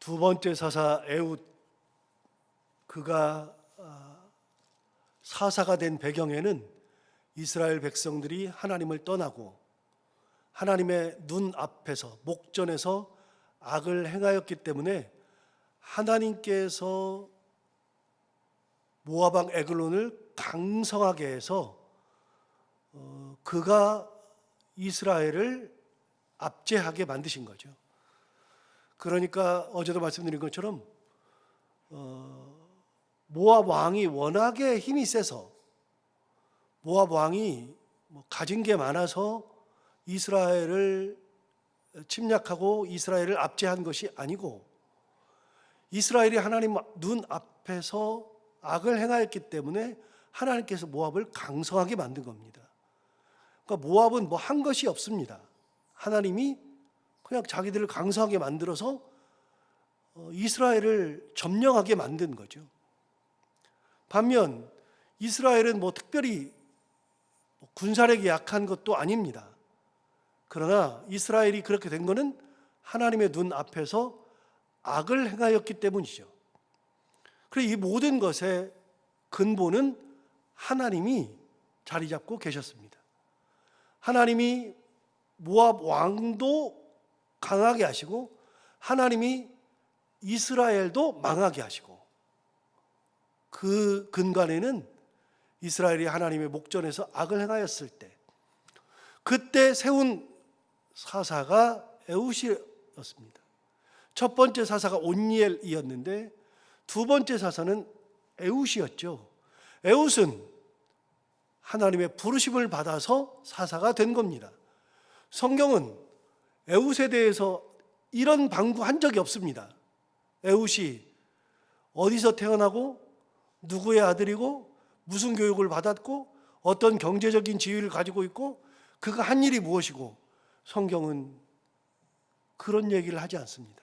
두 번째 사사 에훗, 그가 사사가 된 배경에는 이스라엘 백성들이 하나님을 떠나고 하나님의 눈앞에서 목전에서 악을 행하였기 때문에 하나님께서 모압 왕 에글론을 강성하게 해서 그가 이스라엘을 압제하게 만드신 거죠. 그러니까 어제도 말씀드린 것처럼 모압 왕이 워낙에 힘이 세서 모압 왕이 가진 게 많아서 이스라엘을 침략하고 이스라엘을 압제한 것이 아니고 이스라엘이 하나님 눈앞에서 악을 행하였기 때문에 하나님께서 모압을 강성하게 만든 겁니다. 그러니까 모압은 뭐 한 것이 없습니다. 하나님이 그냥 자기들을 강성하게 만들어서 이스라엘을 점령하게 만든 거죠. 반면 이스라엘은 뭐 특별히 군사력이 약한 것도 아닙니다. 그러나 이스라엘이 그렇게 된 것은 하나님의 눈 앞에서 악을 행하였기 때문이죠. 그래서 이 모든 것의 근본은 하나님이 자리 잡고 계셨습니다. 하나님이 모압 왕도 강하게 하시고 하나님이 이스라엘도 망하게 하시고 그 근간에는 이스라엘이 하나님의 목전에서 악을 행하였을 때 그때 세운 사사가 에훗이었습니다. 첫 번째 사사가 온니엘이었는데 두 번째 사사는 에훗이었죠. 에훗은 하나님의 부르심을 받아서 사사가 된 겁니다. 성경은 에훗에 대해서 이런 방구한 적이 없습니다. 에훗이 어디서 태어나고 누구의 아들이고 무슨 교육을 받았고 어떤 경제적인 지위를 가지고 있고 그가 한 일이 무엇이고 성경은 그런 얘기를 하지 않습니다.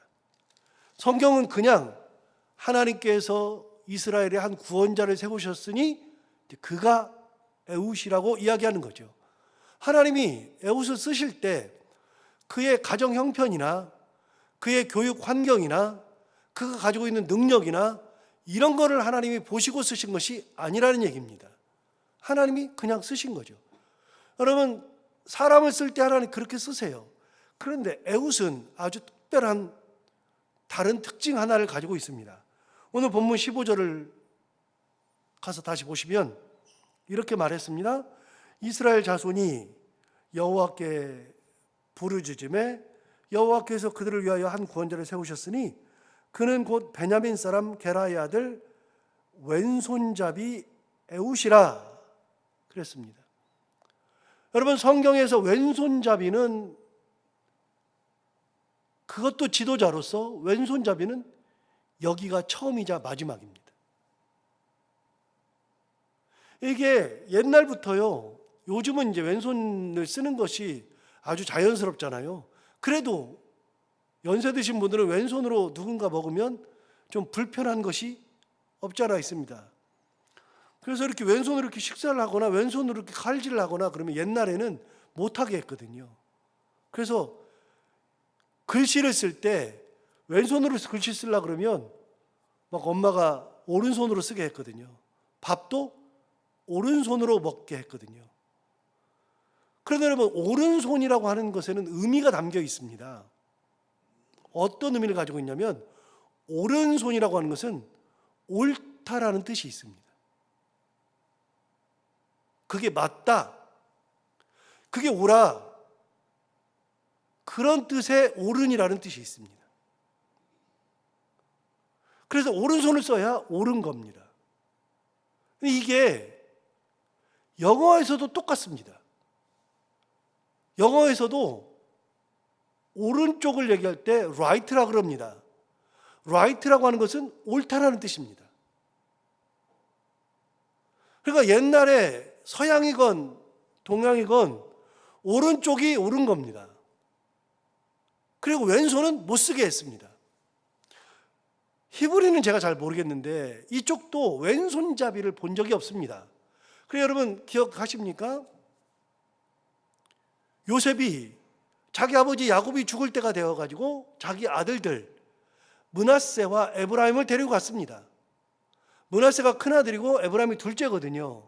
성경은 그냥 하나님께서 이스라엘의 한 구원자를 세우셨으니 그가 에훗이라고 이야기하는 거죠. 하나님이 에훗을 쓰실 때 그의 가정 형편이나 그의 교육 환경이나 그가 가지고 있는 능력이나 이런 거를 하나님이 보시고 쓰신 것이 아니라는 얘기입니다. 하나님이 그냥 쓰신 거죠. 여러분, 사람을 쓸 때 하나님 그렇게 쓰세요. 그런데 에훗은 아주 특별한 다른 특징 하나를 가지고 있습니다. 오늘 본문 15절을 가서 다시 보시면 이렇게 말했습니다. 이스라엘 자손이 여호와께 부르짖음에 여호와께서 그들을 위하여 한 구원자를 세우셨으니 그는 곧 베냐민 사람 게라의 아들 왼손잡이 에훗이라 그랬습니다. 여러분, 성경에서 왼손잡이는 그것도 지도자로서 왼손잡이는 여기가 처음이자 마지막입니다. 이게 옛날부터요. 요즘은 이제 왼손을 쓰는 것이 아주 자연스럽잖아요. 그래도 연세 드신 분들은 왼손으로 누군가 먹으면 좀 불편한 것이 없지 않아 있습니다. 그래서 이렇게 왼손으로 이렇게 식사를 하거나 왼손으로 이렇게 칼질을 하거나 그러면 옛날에는 못하게 했거든요. 그래서 글씨를 쓸 때 왼손으로 글씨 쓰려고 그러면 막 엄마가 오른손으로 쓰게 했거든요. 밥도 오른손으로 먹게 했거든요. 그런데 여러분, 오른손이라고 하는 것에는 의미가 담겨 있습니다. 어떤 의미를 가지고 있냐면 오른손이라고 하는 것은 옳다라는 뜻이 있습니다. 그게 맞다, 그게 옳아, 그런 뜻의 옳은이라는 뜻이 있습니다. 그래서 오른손을 써야 옳은 겁니다. 이게 영어에서도 똑같습니다. 영어에서도 오른쪽을 얘기할 때 right라고 그럽니다. right라고 하는 것은 옳다라는 뜻입니다. 그러니까 옛날에 서양이건 동양이건 오른쪽이 옳은 겁니다. 그리고 왼손은 못 쓰게 했습니다. 히브리는 제가 잘 모르겠는데 이쪽도 왼손잡이를 본 적이 없습니다. 그래서 여러분 기억하십니까? 요셉이 자기 아버지 야곱이 죽을 때가 되어가지고 자기 아들들 므낫세와 에브라임을 데리고 갔습니다. 므낫세가 큰아들이고 에브라임이 둘째거든요.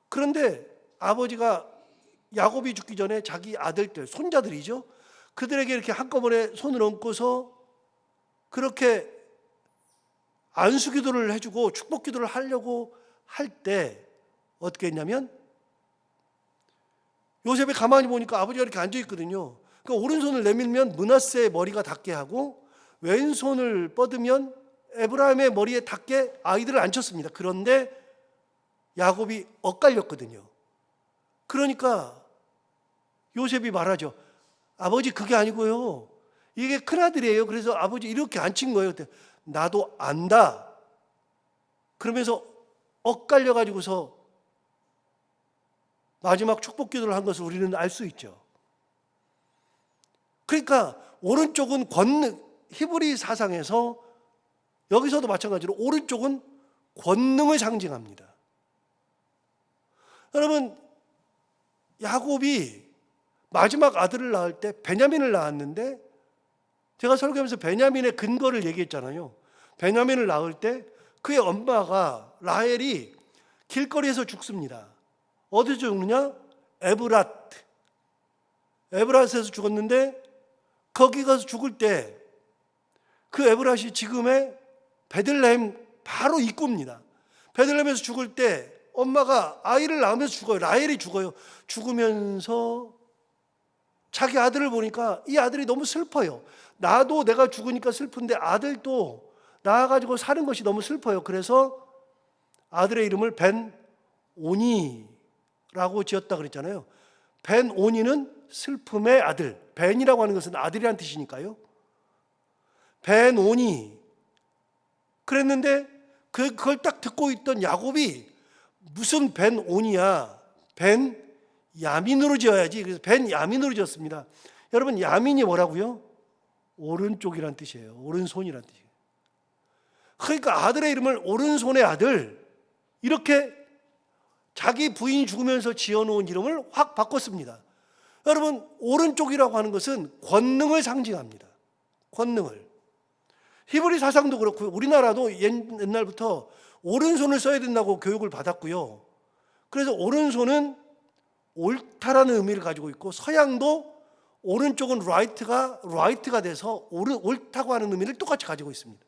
그런데 아버지가 야곱이 죽기 전에 자기 아들들, 손자들이죠. 그들에게 이렇게 한꺼번에 손을 얹고서 그렇게 안수기도를 해주고 축복기도를 하려고 할 때 어떻게 했냐면 요셉이 가만히 보니까 아버지가 이렇게 앉아있거든요. 그러니까 오른손을 내밀면 므낫세의 머리가 닿게 하고 왼손을 뻗으면 에브라임의 머리에 닿게 아이들을 앉혔습니다. 그런데 야곱이 엇갈렸거든요. 그러니까 요셉이 말하죠. 아버지 그게 아니고요. 이게 큰아들이에요. 그래서 아버지 이렇게 앉힌 거예요. 나도 안다. 그러면서 엇갈려 가지고서 마지막 축복 기도를 한 것을 우리는 알 수 있죠. 그러니까 오른쪽은 권능, 히브리 사상에서 여기서도 마찬가지로 오른쪽은 권능을 상징합니다. 여러분, 야곱이 마지막 아들을 낳을 때 베냐민을 낳았는데 제가 설교하면서 베냐민의 근거를 얘기했잖아요. 베냐민을 낳을 때 그의 엄마가 라헬이 길거리에서 죽습니다. 어디서 죽느냐? 에브랏에서 죽었는데 거기 가서 죽을 때 그 에브랏이 지금의 베들레헴 바로 입구입니다. 베들레헴에서 죽을 때 엄마가 아이를 낳으면서 죽어요. 라헬이 죽어요. 죽으면서 자기 아들을 보니까 이 아들이 너무 슬퍼요. 나도 내가 죽으니까 슬픈데 아들도 낳아가지고 사는 것이 너무 슬퍼요. 그래서 아들의 이름을 벤오니라고 지었다 그랬잖아요. 벤오니는 슬픔의 아들. 벤이라고 하는 것은 아들이란 뜻이니까요. 벤오니. 그랬는데 그걸 딱 듣고 있던 야곱이 무슨 벤오니야. 벤야민으로 지어야지. 그래서 벤야민으로 지었습니다. 여러분, 야민이 뭐라고요? 오른쪽이란 뜻이에요. 오른손이란 뜻이에요. 그러니까 아들의 이름을 오른손의 아들, 이렇게 자기 부인이 죽으면서 지어놓은 이름을 확 바꿨습니다. 여러분, 오른쪽이라고 하는 것은 권능을 상징합니다. 권능을. 히브리 사상도 그렇고요. 우리나라도 옛날부터 오른손을 써야 된다고 교육을 받았고요. 그래서 오른손은 옳다라는 의미를 가지고 있고, 서양도 오른쪽은 라이트가 돼서 옳다고 하는 의미를 똑같이 가지고 있습니다.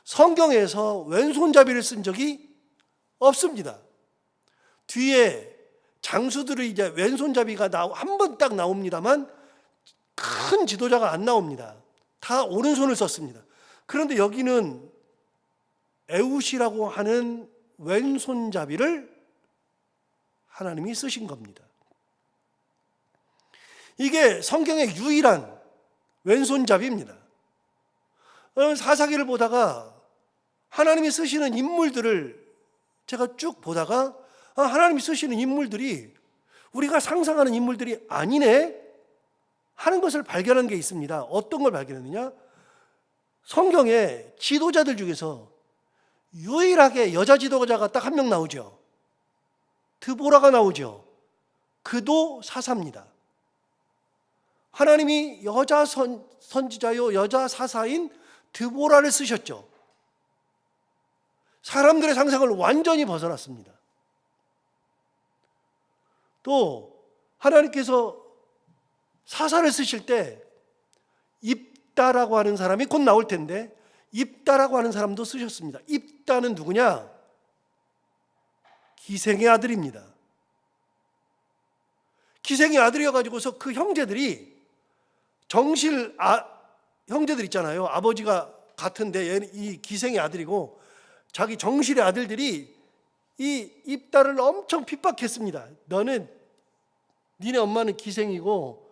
성경에서 왼손잡이를 쓴 적이 없습니다. 뒤에 장수들의 이제 왼손잡이가 한 번 딱 나옵니다만 큰 지도자가 안 나옵니다. 다 오른손을 썼습니다. 그런데 여기는 에웃이라고 하는 왼손잡이를 하나님이 쓰신 겁니다. 이게 성경의 유일한 왼손잡이입니다. 사사기를 보다가 하나님이 쓰시는 인물들을 제가 쭉 보다가 하나님이 쓰시는 인물들이 우리가 상상하는 인물들이 아니네 하는 것을 발견한 게 있습니다. 어떤 걸 발견했느냐? 성경에 지도자들 중에서 유일하게 여자 지도자가 딱 한 명 나오죠. 드보라가 나오죠. 그도 사사입니다. 하나님이 여자 선지자요, 여자 사사인 드보라를 쓰셨죠. 사람들의 상상을 완전히 벗어났습니다. 또 하나님께서 사사를 쓰실 때 입다라고 하는 사람이 곧 나올 텐데 입다라고 하는 사람도 쓰셨습니다. 입다는 누구냐? 기생의 아들입니다. 기생의 아들이어가지고서 그 형제들이 형제들 있잖아요. 아버지가 같은데 얘는 이 기생의 아들이고 자기 정실의 아들들이 이 입다를 엄청 핍박했습니다. 니네 엄마는 기생이고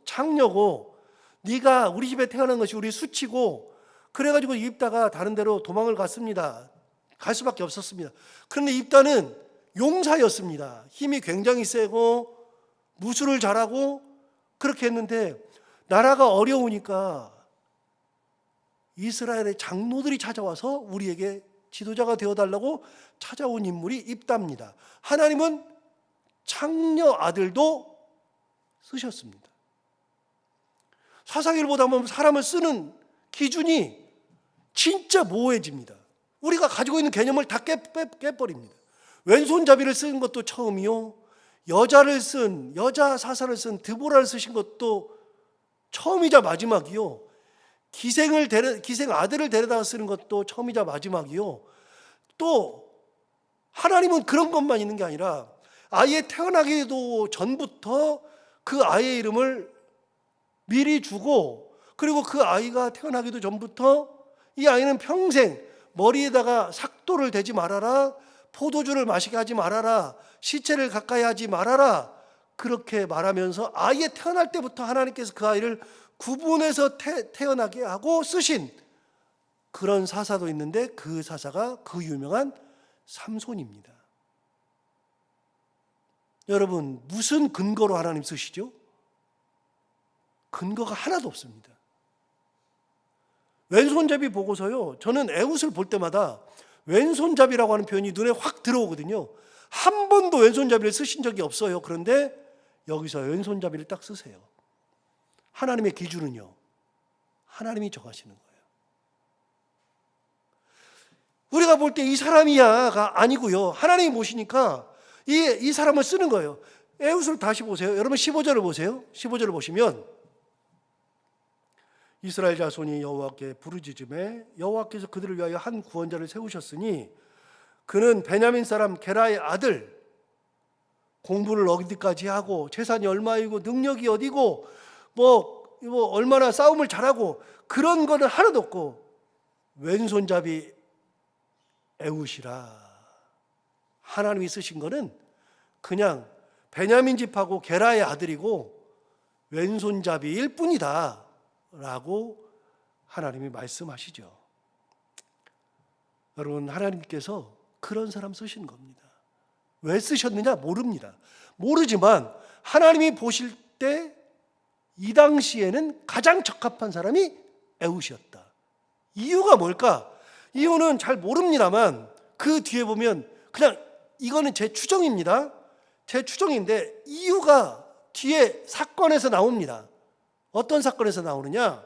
창녀고 네가 우리 집에 태어난 것이 우리 수치고 그래가지고 입다가 다른 데로 도망을 갔습니다. 갈 수밖에 없었습니다. 그런데 입다는 용사였습니다. 힘이 굉장히 세고 무술을 잘하고 그렇게 했는데 나라가 어려우니까 이스라엘의 장로들이 찾아와서 우리에게 지도자가 되어달라고 찾아온 인물이 입다입니다. 하나님은 창녀 아들도 쓰셨습니다. 사사기를 보다 보면 사람을 쓰는 기준이 진짜 모호해집니다. 우리가 가지고 있는 개념을 다 깨버립니다. 왼손잡이를 쓴 것도 처음이요, 여자 사사를 쓴 드보라를 쓰신 것도 처음이자 마지막이요, 기생 아들을 데려다가 쓰는 것도 처음이자 마지막이요, 또 하나님은 그런 것만 있는 게 아니라 아예 태어나기도 전부터 그 아이의 이름을 미리 주고, 그리고 그 아이가 태어나기도 전부터 이 아이는 평생 머리에다가 삭도를 대지 말아라, 포도주를 마시게 하지 말아라, 시체를 가까이 하지 말아라, 그렇게 말하면서 아예 태어날 때부터 하나님께서 그 아이를 구분해서 태어나게 하고 쓰신 그런 사사도 있는데, 그 사사가 그 유명한 삼손입니다. 여러분, 무슨 근거로 하나님 쓰시죠? 근거가 하나도 없습니다. 왼손잡이 보고서요, 저는 에훗을 볼 때마다 왼손잡이라고 하는 표현이 눈에 확 들어오거든요. 한 번도 왼손잡이를 쓰신 적이 없어요. 그런데 여기서 왼손잡이를 딱 쓰세요. 하나님의 기준은요, 하나님이 정하시는 거예요. 우리가 볼 때 이 사람이야가 아니고요, 하나님이 보시니까 이 사람을 쓰는 거예요. 에훗을 다시 보세요. 여러분 15절을 보세요. 15절을 보시면 이스라엘 자손이 여호와께 부르짖음에 여호와께서 그들을 위하여 한 구원자를 세우셨으니 그는 베냐민 사람 게라의 아들, 공부를 어디까지 하고 재산이 얼마이고 능력이 어디고 뭐 얼마나 싸움을 잘하고 그런 거는 하나도 없고 왼손잡이 에훗이라. 하나님이 쓰신 거는 그냥 베냐민 집하고 게라의 아들이고 왼손잡이일 뿐이다 라고 하나님이 말씀하시죠. 여러분, 하나님께서 그런 사람 쓰시는 겁니다. 왜 쓰셨느냐 모릅니다. 모르지만 하나님이 보실 때 이 당시에는 가장 적합한 사람이 에훗이었다. 이유가 뭘까? 이유는 잘 모릅니다만 그 뒤에 보면, 그냥 이거는 제 추정입니다. 제 추정인데 이유가 뒤에 사건에서 나옵니다. 어떤 사건에서 나오느냐?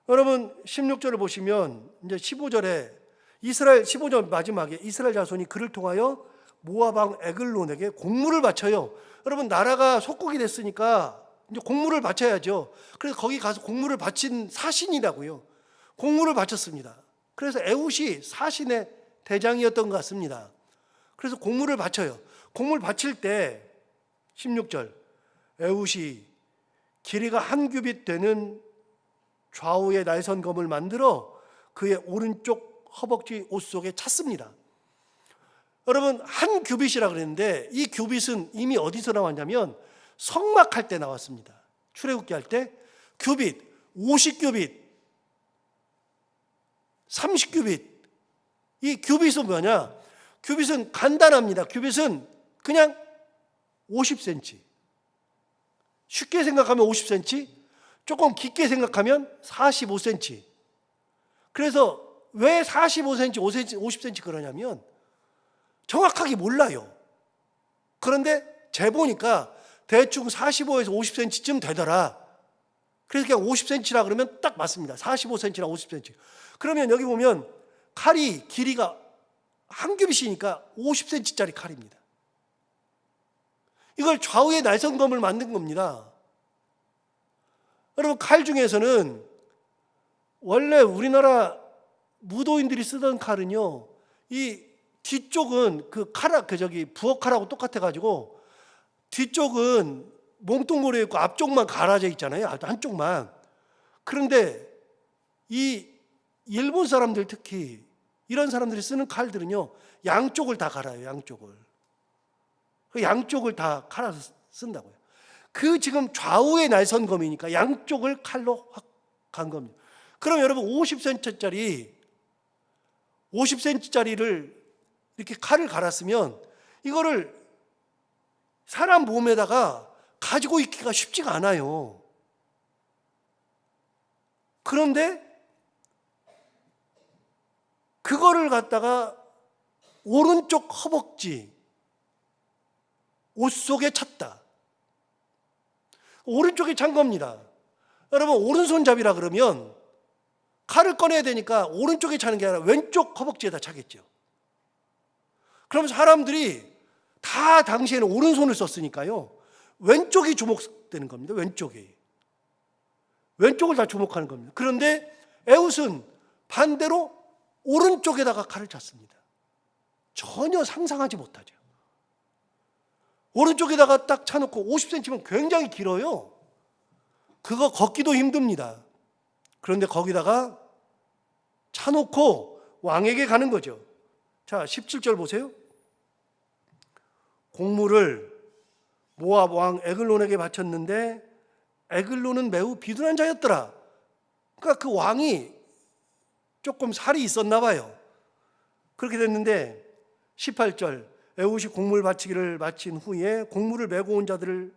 여러분 16절을 보시면 이제 15절에 15절 마지막에 이스라엘 자손이 그를 통하여 모압 왕 에글론에게 공물을 바쳐요. 여러분, 나라가 속국이 됐으니까 이제 공물을 바쳐야죠. 그래서 거기 가서 공물을 바친 사신이라고요. 공물을 바쳤습니다. 그래서 에훗이 사신의 대장이었던 것 같습니다. 그래서 공물을 바쳐요. 공물 바칠 때 16절, 에훗이 길이가 한 규빗 되는 좌우의 날선검을 만들어 그의 오른쪽 허벅지 옷 속에 찼습니다. 여러분, 한 규빗이라 그랬는데 이 규빗은 이미 어디서 나왔냐면 성막할 때 나왔습니다. 출애굽기 할 때 규빗, 50규빗, 30규빗. 이 규빗은 뭐냐? 규빗은 간단합니다. 규빗은 그냥 50cm. 쉽게 생각하면 50cm, 조금 깊게 생각하면 45cm. 그래서 왜 45cm, 50cm 그러냐면 정확하게 몰라요. 그런데 재보니까 대충 45에서 50cm쯤 되더라. 그래서 그냥 50cm라 그러면 딱 맞습니다. 45cm나 50cm. 그러면 여기 보면 칼이 길이가 한 규빗이니까 50cm짜리 칼입니다. 이걸 좌우의 날선검을 만든 겁니다. 여러분, 칼 중에서는 원래 우리나라 무도인들이 쓰던 칼은요, 이 뒤쪽은 부엌칼하고 똑같아가지고 뒤쪽은 몽뚱그려 있고 앞쪽만 갈아져 있잖아요. 한쪽만. 그런데 이 일본 사람들, 특히 이런 사람들이 쓰는 칼들은요, 양쪽을 다 갈아요. 양쪽을 다 갈아서 쓴다고요. 그 지금 좌우의 날선검이니까 양쪽을 칼로 확 간 겁니다. 그럼 여러분 50cm짜리를 이렇게 칼을 갈았으면 이거를 사람 몸에다가 가지고 있기가 쉽지가 않아요. 그런데 그거를 갖다가 오른쪽 허벅지 옷 속에 찼다. 오른쪽에 찬 겁니다. 여러분, 오른손잡이라 그러면 칼을 꺼내야 되니까 오른쪽에 차는 게 아니라 왼쪽 허벅지에다 차겠죠. 그러면 사람들이 다 당시에는 오른손을 썼으니까요, 왼쪽이 주목되는 겁니다. 왼쪽을 다 주목하는 겁니다. 그런데 에훗은 반대로 오른쪽에다가 칼을 찼습니다. 전혀 상상하지 못하죠. 오른쪽에다가 딱 차놓고 50cm면 굉장히 길어요. 그거 걷기도 힘듭니다. 그런데 거기다가 차놓고 왕에게 가는 거죠. 자, 17절 보세요. 공물을 모압 왕 에글론에게 바쳤는데 에글론은 매우 비둔한 자였더라. 그러니까 그 왕이 조금 살이 있었나 봐요. 그렇게 됐는데 18절, 에훗이 공물 바치기를 마친 후에 공물을 메고 온 자들을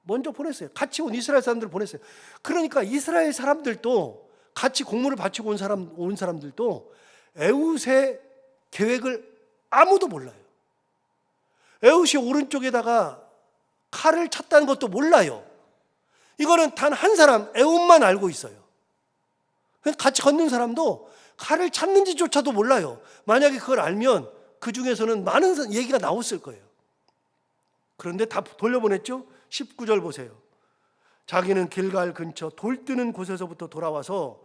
먼저 보냈어요. 같이 온 이스라엘 사람들을 보냈어요. 그러니까 이스라엘 사람들도, 같이 공물을 바치고 온 사람들도 에훗의 계획을 아무도 몰라요. 에훗이 오른쪽에다가 칼을 찼다는 것도 몰라요. 이거는 단 한 사람, 에훗만 알고 있어요. 같이 걷는 사람도 칼을 찼는지조차도 몰라요. 만약에 그걸 알면 그 중에서는 많은 얘기가 나왔을 거예요. 그런데 다 돌려보냈죠. 19절 보세요. 자기는 길갈 근처 돌 뜨는 곳에서부터 돌아와서,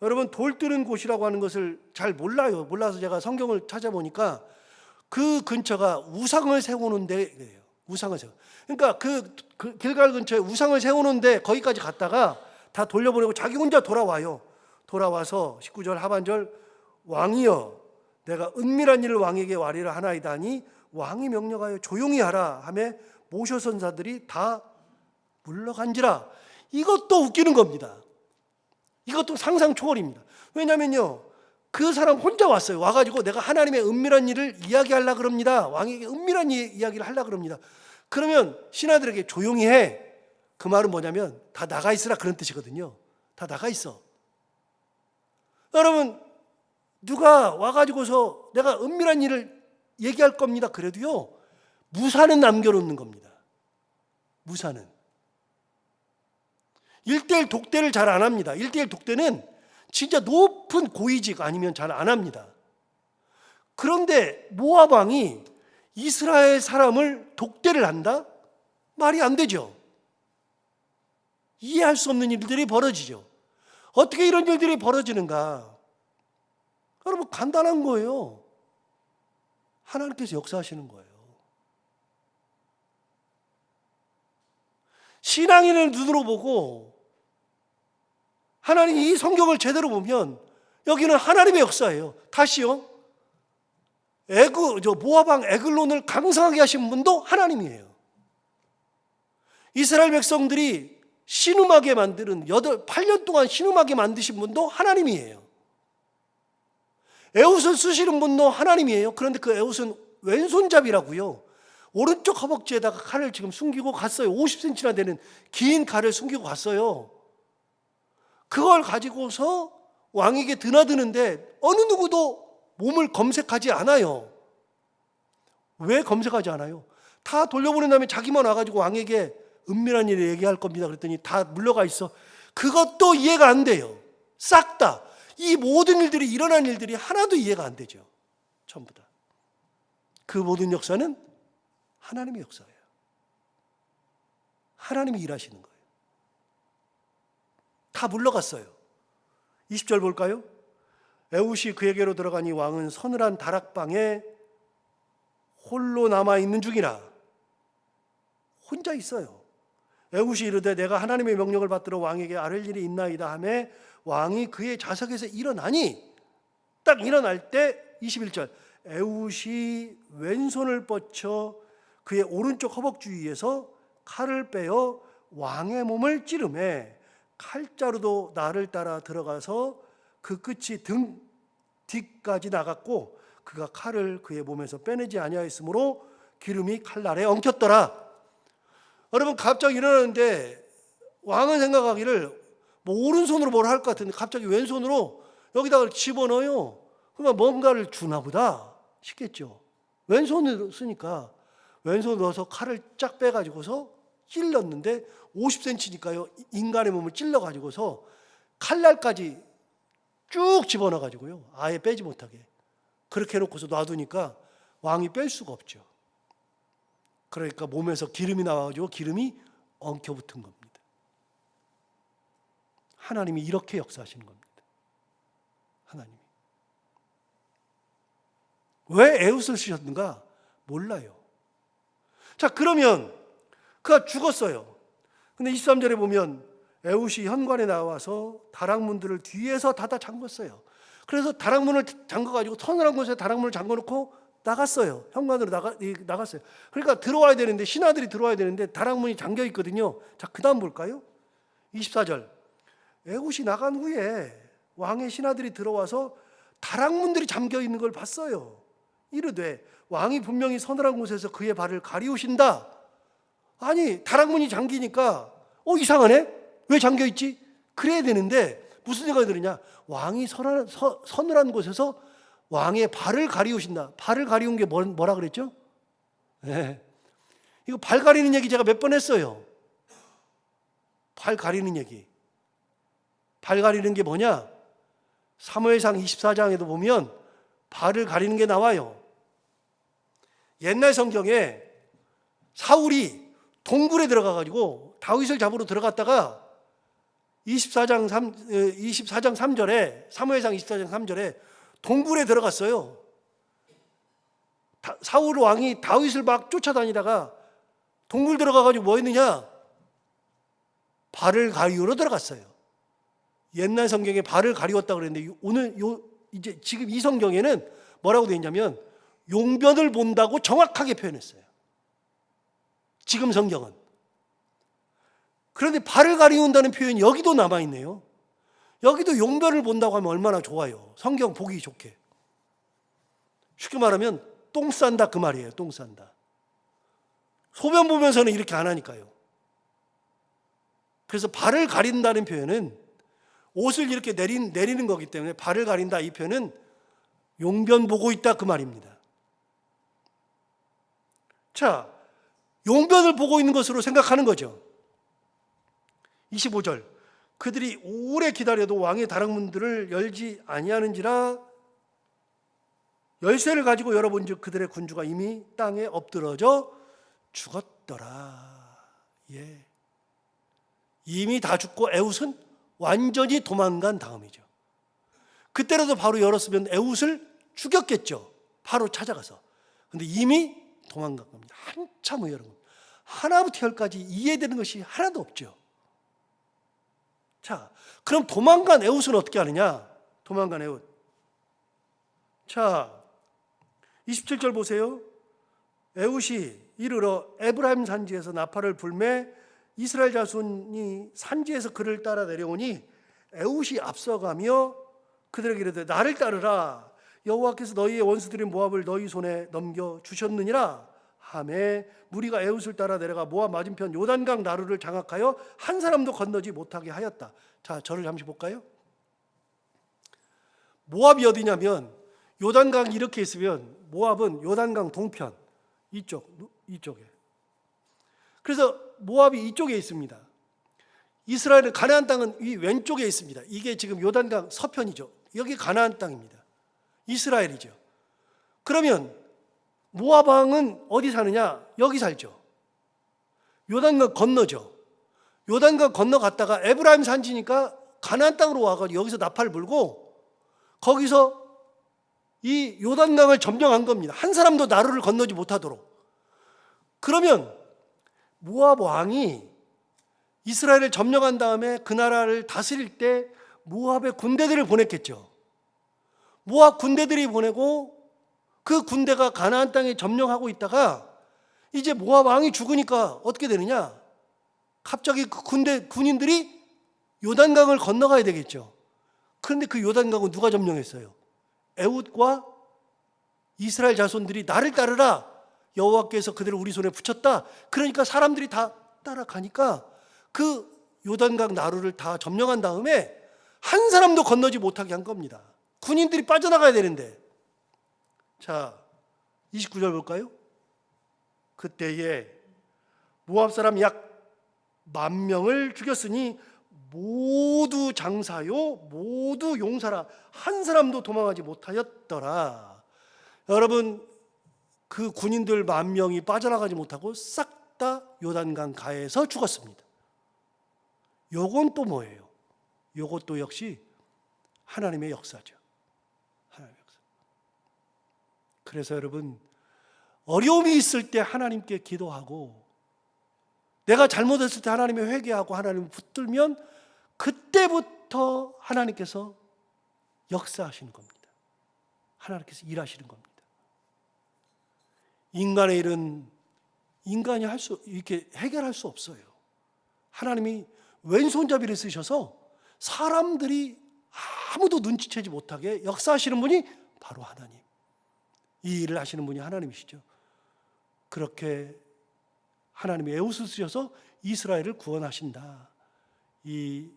여러분 돌 뜨는 곳이라고 하는 것을 잘 몰라요. 몰라서 제가 성경을 찾아보니까 그 근처가 우상을 세우는 데예요. 우상을 세우. 그러니까 그 길갈 근처에 우상을 세우는데 거기까지 갔다가 다 돌려보내고 자기 혼자 돌아와요. 돌아와서 19절 하반절, 왕이여 내가 은밀한 일을 왕에게 와리라 하나이다 하니 왕이 명령하여 조용히 하라 하며 모셔선 자들이 다 물러간지라. 이것도 웃기는 겁니다. 이것도 상상 초월입니다. 왜냐면요, 그 사람 혼자 왔어요. 와가지고 내가 하나님의 은밀한 일을 이야기하려고 그럽니다. 왕에게 은밀한 이야기를 하려고 그럽니다. 그러면 신하들에게 조용히 해. 그 말은 뭐냐면 다 나가 있으라, 그런 뜻이거든요. 다 나가 있어. 여러분, 누가 와가지고서 내가 은밀한 일을 얘기할 겁니다. 그래도요, 무사는 남겨놓는 겁니다. 무사는. 1:1 독대를 잘 안 합니다. 1:1 독대는 진짜 높은 고위직 아니면 잘 안 합니다. 그런데 모압 왕이 이스라엘 사람을 독대를 한다? 말이 안 되죠. 이해할 수 없는 일들이 벌어지죠. 어떻게 이런 일들이 벌어지는가? 여러분, 간단한 거예요. 하나님께서 역사하시는 거예요. 신앙인의 눈으로 보고 하나님이 이 성경을 제대로 보면 여기는 하나님의 역사예요. 다시요, 모압 왕 에글론을 강성하게 하신 분도 하나님이에요. 이스라엘 백성들이 신음하게 만드는 8년 동안 신음하게 만드신 분도 하나님이에요. 에훗을 쓰시는 분도 하나님이에요. 그런데 그 에훗은 왼손잡이라고요. 오른쪽 허벅지에다가 칼을 지금 숨기고 갔어요. 50cm나 되는 긴 칼을 숨기고 갔어요. 그걸 가지고서 왕에게 드나드는데 어느 누구도 몸을 검색하지 않아요. 왜 검색하지 않아요? 다 돌려보낸 다음에 자기만 와가지고 왕에게 은밀한 일을 얘기할 겁니다 그랬더니 다 물러가 있어. 그것도 이해가 안 돼요. 싹 다. 이 모든 일들이, 일어난 일들이 하나도 이해가 안 되죠. 전부 다. 그 모든 역사는 하나님의 역사예요. 하나님이 일하시는 거예요. 다 물러갔어요. 20절 볼까요? 에훗이 그에게로 들어가니 왕은 서늘한 다락방에 홀로 남아있는 중이라. 혼자 있어요. 에훗이 이르되 내가 하나님의 명령을 받들어 왕에게 아뢰 일이 있나이다 하며 왕이 그의 좌석에서 일어나니, 딱 일어날 때 21절, 에훗이 왼손을 뻗쳐 그의 오른쪽 허벅지 위에서 칼을 빼어 왕의 몸을 찌르매 칼자루도 나를 따라 들어가서 그 끝이 등 뒤까지 나갔고 그가 칼을 그의 몸에서 빼내지 아니하였으므로 기름이 칼날에 엉켰더라. 여러분, 갑자기 일어나는데 왕은 생각하기를 뭐 오른손으로 뭘 할 것 같은데 갑자기 왼손으로 여기다가 집어넣어요. 그러면 뭔가를 주나 보다 싶겠죠. 왼손으로 쓰니까 왼손으로 넣어서 칼을 쫙 빼가지고서 찔렀는데 50cm니까요. 인간의 몸을 찔러가지고서 칼날까지 쭉 집어넣어 가지고요. 아예 빼지 못하게. 그렇게 해놓고서 놔두니까 왕이 뺄 수가 없죠. 그러니까 몸에서 기름이 나와가지고 기름이 엉켜붙은 겁니다. 하나님이 이렇게 역사하시는 겁니다. 하나님이. 왜 에웃을 쓰셨는가? 몰라요. 자, 그러면 그가 죽었어요. 근데 23절에 보면 에웃이 현관에 나와서 다락문들을 뒤에서 닫아 잠궜어요. 그래서 다락문을 잠궈가지고 서늘한 곳에 다락문을 잠궈놓고 나갔어요. 현관으로 나갔어요. 그러니까 들어와야 되는데, 신하들이 들어와야 되는데 다락문이 잠겨 있거든요. 자, 그 다음 볼까요? 24절. 에웃이 나간 후에 왕의 신하들이 들어와서 다락문들이 잠겨 있는 걸 봤어요. 이르되 왕이 분명히 서늘한 곳에서 그의 발을 가리우신다. 아니, 다락문이 잠기니까 이상하네? 왜 잠겨 있지? 그래야 되는데 무슨 생각이 드느냐? 왕이 서늘한 곳에서 왕의 발을 가리우신다. 발을 가리운 게 뭐라 그랬죠? 네. 이거 발 가리는 얘기 제가 몇 번 했어요. 발 가리는 얘기. 발 가리는 게 뭐냐? 사무엘상 24장에도 보면 발을 가리는 게 나와요. 옛날 성경에 사울이 동굴에 들어가가지고 다윗을 잡으러 들어갔다가 24장 3절에 사무엘상 24장 3절에 동굴에 들어갔어요. 사울 왕이 다윗을 막 쫓아다니다가 동굴 들어가가지고 뭐 했느냐? 발을 가리우러 들어갔어요. 옛날 성경에 발을 가리웠다 그랬는데 오늘 이제 지금 이 성경에는 뭐라고 되어 있냐면 용변을 본다고 정확하게 표현했어요. 지금 성경은. 그런데 발을 가리운다는 표현이 여기도 남아있네요. 여기도 용변을 본다고 하면 얼마나 좋아요. 성경 보기 좋게. 쉽게 말하면 똥 싼다 그 말이에요. 똥 싼다. 소변 보면서는 이렇게 안 하니까요. 그래서 발을 가린다는 표현은 옷을 이렇게 내리는 거기 때문에 발을 가린다 이 표현은 용변 보고 있다 그 말입니다. 자, 용변을 보고 있는 것으로 생각하는 거죠. 25절. 그들이 오래 기다려도 왕의 다락문들을 열지 아니하는지라 열쇠를 가지고 열어본즉 그들의 군주가 이미 땅에 엎드러져 죽었더라. 예. 이미 다 죽고 에웃은 완전히 도망간 다음이죠. 그때라도 바로 열었으면 에웃을 죽였겠죠. 바로 찾아가서. 근데 이미 도망간 겁니다. 한참 후에 열은 겁니다. 하나부터 열까지 이해되는 것이 하나도 없죠. 자, 그럼 도망간 에웃은 어떻게 하느냐? 도망간 에웃. 자, 27절 보세요. 에웃이 이르러 에브라임 산지에서 나팔을 불매 이스라엘 자손이 산지에서 그를 따라 내려오니 에웃이 앞서가며 그들에게 이르되 나를 따르라. 여호와께서 너희의 원수들인 모압을 너희 손에 넘겨 주셨느니라 하매 무리가 에웃을 따라 내려가 모압 맞은편 요단강 나루를 장악하여 한 사람도 건너지 못하게 하였다. 자, 저를 잠시 볼까요? 모압이 어디냐면 요단강이 이렇게 있으면 모압은 요단강 동편 이쪽에. 그래서 모압이 이쪽에 있습니다. 이스라엘의 가나안 땅은 이 왼쪽에 있습니다. 이게 지금 요단강 서편이죠. 여기 가나안 땅입니다. 이스라엘이죠. 그러면 모압 왕은 어디 사느냐? 여기 살죠. 요단강 건너죠. 요단강 건너갔다가 에브라임 산지니까 가나안 땅으로 와가지고 여기서 나팔을 불고 거기서 이 요단강을 점령한 겁니다. 한 사람도 나루를 건너지 못하도록. 그러면 모압 왕이 이스라엘을 점령한 다음에 그 나라를 다스릴 때 모압의 군대들을 보냈겠죠. 모압 군대들이 보내고 그 군대가 가나안 땅에 점령하고 있다가 이제 모압 왕이 죽으니까 어떻게 되느냐? 갑자기 그 군인들이 요단강을 건너가야 되겠죠. 그런데 그 요단강은 누가 점령했어요? 에웃과 이스라엘 자손들이 나를 따르라. 여호와께서 그들을 우리 손에 붙였다. 그러니까 사람들이 다 따라가니까 그 요단강 나루를 다 점령한 다음에 한 사람도 건너지 못하게 한 겁니다. 군인들이 빠져나가야 되는데. 자, 29절 볼까요? 그때에 모압 사람 약 10,000명을 죽였으니 모두 장사요 모두 용사라 한 사람도 도망하지 못하였더라. 여러분, 그 군인들 10,000명이 빠져나가지 못하고 싹 다 요단강 가에서 죽었습니다. 요건 또 뭐예요? 요것도 역시 하나님의 역사죠. 하나님의 역사. 그래서 여러분, 어려움이 있을 때 하나님께 기도하고, 내가 잘못했을 때 하나님의 회개하고 하나님을 붙들면 그때부터 하나님께서 역사하시는 겁니다. 하나님께서 일하시는 겁니다. 인간의 일은 인간이 이렇게 해결할 수 없어요. 하나님이 왼손잡이를 쓰셔서 사람들이 아무도 눈치채지 못하게 역사하시는 분이 바로 하나님. 이 일을 하시는 분이 하나님이시죠. 그렇게 하나님이 에웃을 쓰셔서 이스라엘을 구원하신다. 이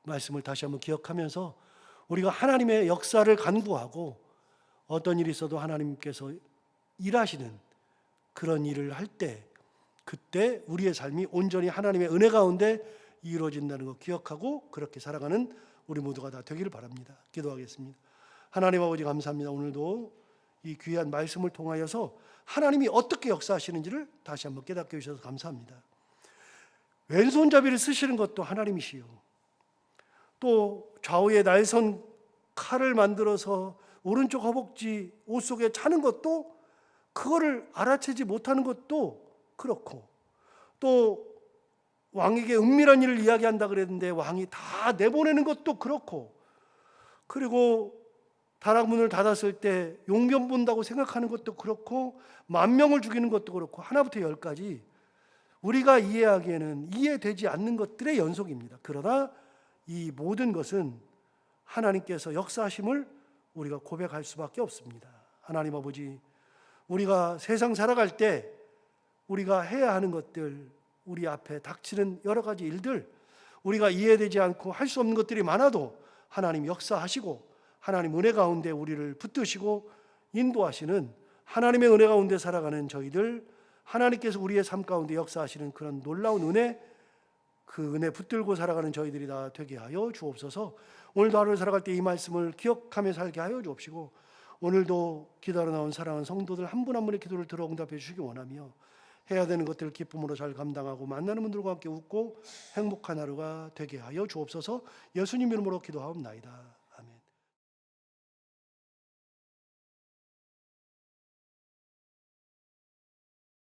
말씀을 다시 한번 기억하면서 우리가 하나님의 역사를 간구하고 어떤 일이 있어도 하나님께서 일하시는 그런 일을 할 때, 그때 우리의 삶이 온전히 하나님의 은혜 가운데 이루어진다는 거 기억하고 그렇게 살아가는 우리 모두가 다 되기를 바랍니다. 기도하겠습니다. 하나님 아버지, 감사합니다. 오늘도 이 귀한 말씀을 통하여서 하나님이 어떻게 역사하시는지를 다시 한번 깨닫게 해주셔서 감사합니다. 왼손잡이를 쓰시는 것도 하나님이시요, 또 좌우에 날선 칼을 만들어서 오른쪽 허벅지 옷 속에 차는 것도, 그거를 알아채지 못하는 것도 그렇고, 또 왕에게 은밀한 일을 이야기한다 그랬는데 왕이 다 내보내는 것도 그렇고, 그리고 다락문을 닫았을 때 용변 본다고 생각하는 것도 그렇고, 10,000명을 죽이는 것도 그렇고, 하나부터 10까지 우리가 이해하기에는 이해되지 않는 것들의 연속입니다. 그러나 이 모든 것은 하나님께서 역사하심을 우리가 고백할 수밖에 없습니다. 하나님 아버지, 우리가 세상 살아갈 때 우리가 해야 하는 것들, 우리 앞에 닥치는 여러 가지 일들, 우리가 이해되지 않고 할 수 없는 것들이 많아도 하나님 역사하시고 하나님 은혜 가운데 우리를 붙드시고 인도하시는, 하나님의 은혜 가운데 살아가는 저희들, 하나님께서 우리의 삶 가운데 역사하시는 그런 놀라운 은혜, 그 은혜 붙들고 살아가는 저희들이 다 되게 하여 주옵소서. 오늘도 하루를 살아갈 때 이 말씀을 기억하며 살게 하여 주옵시고, 오늘도 기도하러 나온 사랑하는 성도들 한 분 한 분의 기도를 들어 응답해 주시기 원하며, 해야 되는 것들을 기쁨으로 잘 감당하고 만나는 분들과 함께 웃고 행복한 하루가 되게 하여 주옵소서. 예수님 이름으로 기도하옵나이다.